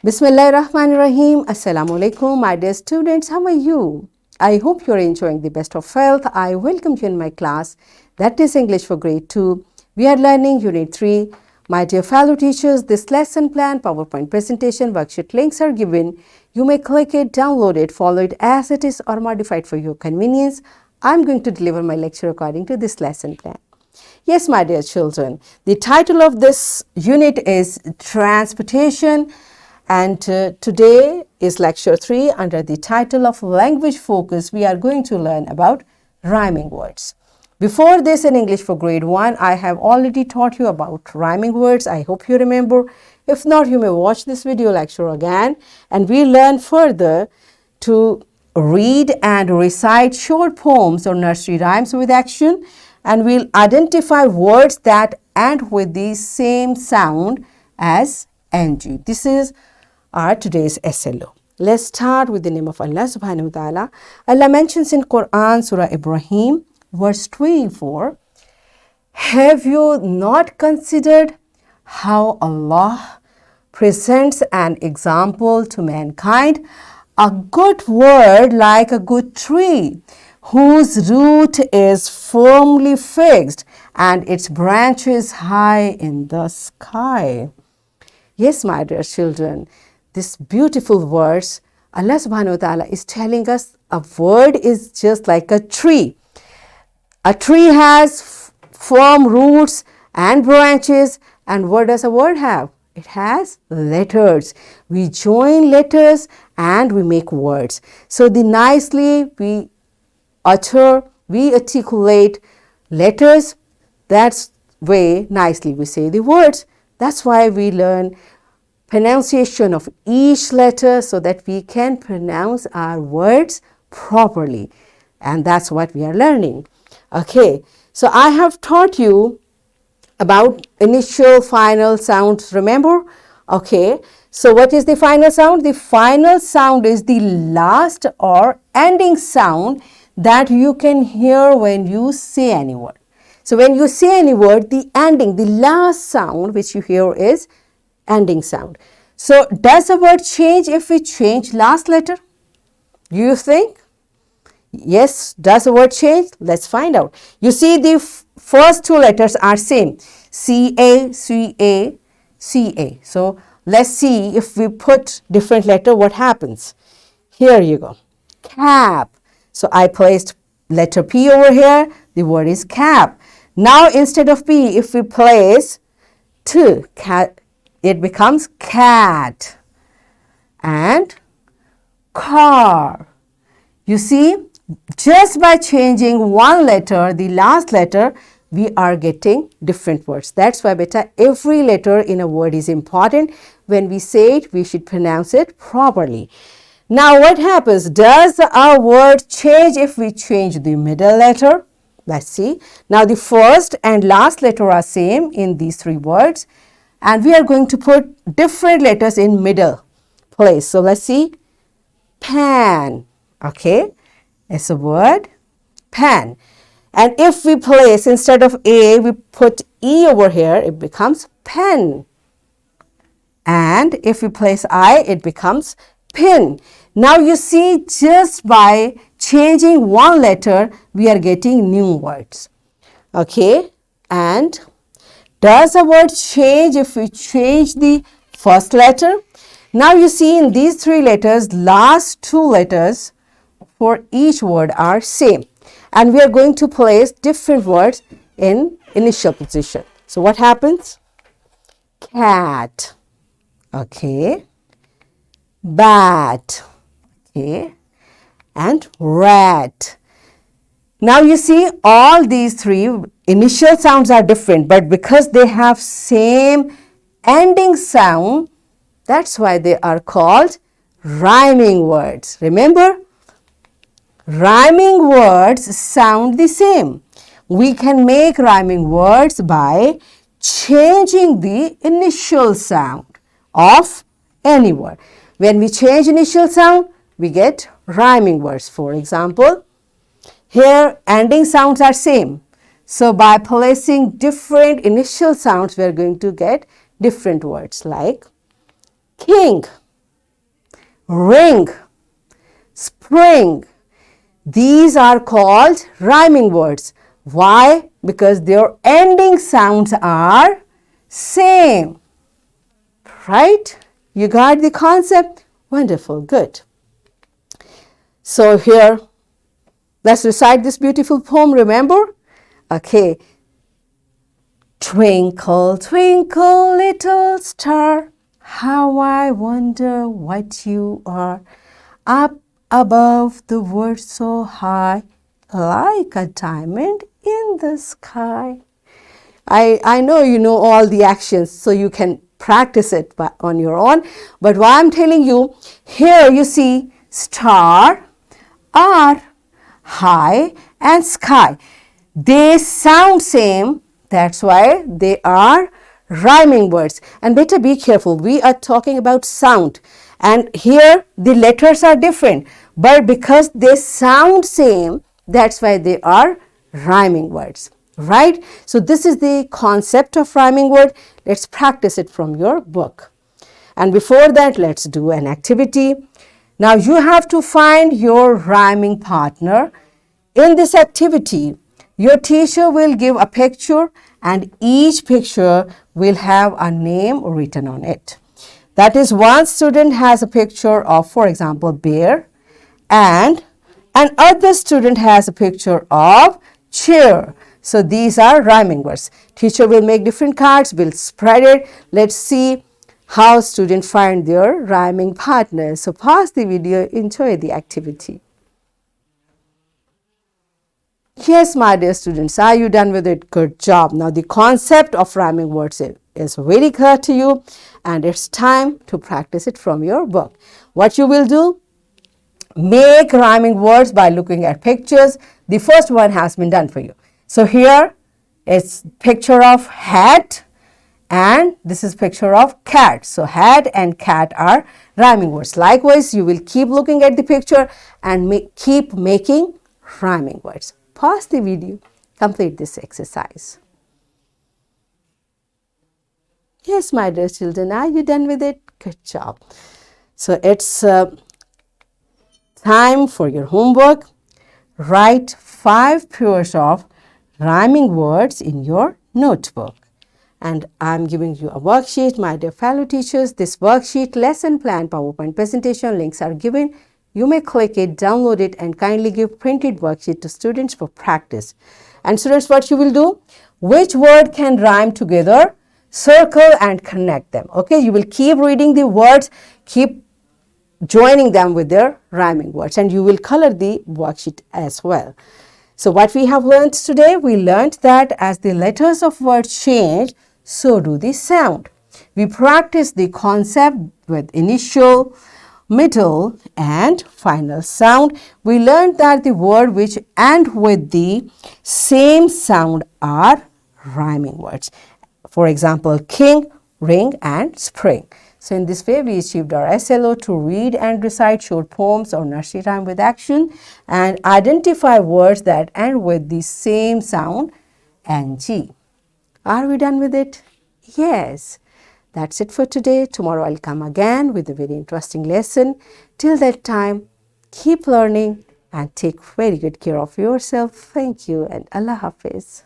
Bismillahirrahmanirrahim. Assalamu alaikum, my dear students. How are you? I hope you're enjoying the best of health. I welcome you in my class, that is English for grade 2. We are learning Unit 3. My dear fellow teachers, this lesson plan, PowerPoint presentation, worksheet links are given. You may click it, download it, follow it as it is or modify it for your convenience. I'm going to deliver my lecture according to this lesson plan. Yes, my dear children, the title of this unit is Transportation. And today is lecture 3 under the title of Language Focus. We are going to learn about rhyming words. Before this in English for grade 1, I have already taught you about rhyming words. I hope you remember. If not, you may watch this video lecture again. And we learn further to read and recite short poems or nursery rhymes with action. And we'll identify words that end with the same sound as ng. This is our today's SLO. Let's start with the name of Allah subhanahu wa ta'ala. Allah mentions in Quran, Surah Ibrahim, verse 24, have you not considered how Allah presents an example to mankind? A good word like a good tree, whose root is firmly fixed and its branches high in the sky. Yes, my dear children, this beautiful verse, Allah subhanahu wa ta'ala is telling us a word is just like a tree. A tree has firm roots and branches, and what does a word have? It has letters. We join letters and we make words. So the nicely we articulate letters, that's way nicely we say the words. That's why we learn pronunciation of each letter so that we can pronounce our words properly. And that's what we are learning. Okay, so I have taught you about initial, final sounds, remember? Okay, so what is the final sound? The final sound is the last or ending sound that you can hear when you say any word. So when you say any word, the ending, the last sound which you hear is ending sound. So does a word change if we change last letter? Do you think? Yes, does a word change? Let's find out. You see the first two letters are same. C-A, C-A, C-A. So let's see if we put different letter, what happens. Here you go. Cap. So I placed letter P over here. The word is cap. Now instead of P, if we place T, cat, it becomes cat. And car. You see, just by changing one letter, the last letter, we are getting different words. That's why, beta, every letter in a word is important. When we say it, we should pronounce it properly. Now, what happens? Does our word change if we change the middle letter? Let's see. Now, the first and last letter are same in these three words. And we are going to put different letters in middle place. So, let's see. Pan. Okay. It's a word. Pan. And if we place, instead of A, we put E over here, it becomes pen. And if we place I, it becomes pin. Now you see, just by changing one letter, we are getting new words. Okay. And does a word change if we change the first letter? Now you see in these three letters, last two letters for each word are same. And we are going to place different words in initial position. So what happens? Cat. Okay. Bat. Okay. And rat. Now you see all these three initial sounds are different, but because they have same ending sound, that's why they are called rhyming words. Remember? Rhyming words sound the same. We can make rhyming words by changing the initial sound of any word. When we change initial sound, we get rhyming words. For example, here ending sounds are same. So by placing different initial sounds, we are going to get different words like king. ring, spring. These are called rhyming words. Why? Because their ending sounds are same. Right? You got the concept? Wonderful, good. So here, let's recite this beautiful poem, remember? Okay. Twinkle, twinkle, little star, how I wonder what you are. Up above the world so high, like a diamond in the sky. I know you know all the actions, so you can practice it on your own. But what I'm telling you, here you see star, R, high and sky. They sound same. That's why they are rhyming words. And better be careful. We are talking about sound. And here the letters are different. But because they sound same, that's why they are rhyming words. Right? So this is the concept of rhyming word. Let's practice it from your book. And before that, let's do an activity. Now you have to find your rhyming partner. In this activity, your teacher will give a picture and each picture will have a name written on it. That is, one student has a picture of, for example, bear, and another student has a picture of chair. So these are rhyming words. Teacher will make different cards, will spread it. Let's see how students find their rhyming partners. So pause the video, enjoy the activity. Yes, my dear students, are you done with it? Good job. Now the concept of rhyming words is very clear to you, and it's time to practice it from your book. What you will do? Make rhyming words by looking at pictures. The first one has been done for you. So here it's picture of hat and this is picture of cat. So hat and cat are rhyming words. Likewise, you will keep looking at the picture and keep making rhyming words. Pause the video, complete this exercise. Yes, my dear children, are you done with it? Good job. So it's time for your homework. Write 5 pairs of rhyming words in your notebook. And I'm giving you a worksheet, my dear fellow teachers. This worksheet, lesson plan, PowerPoint presentation links are given. You may click it, download it, and kindly give printed worksheet to students for practice. And students, what you will do? Which word can rhyme together? Circle and connect them. Okay, you will keep reading the words, keep joining them with their rhyming words, and you will color the worksheet as well. So what we have learned today, we learned that as the letters of words change, so do the sound. We practice the concept with initial, middle and final sound. We learned that the word which end with the same sound are rhyming words. For example, king, ring and spring. So in this way, we achieved our SLO to read and recite short poems or nursery rhyme with action and identify words that end with the same sound, ng. Are we done with it? Yes. That's it for today. Tomorrow I'll come again with a very interesting lesson. Till that time, keep learning and take very good care of yourself. Thank you and Allah Hafiz.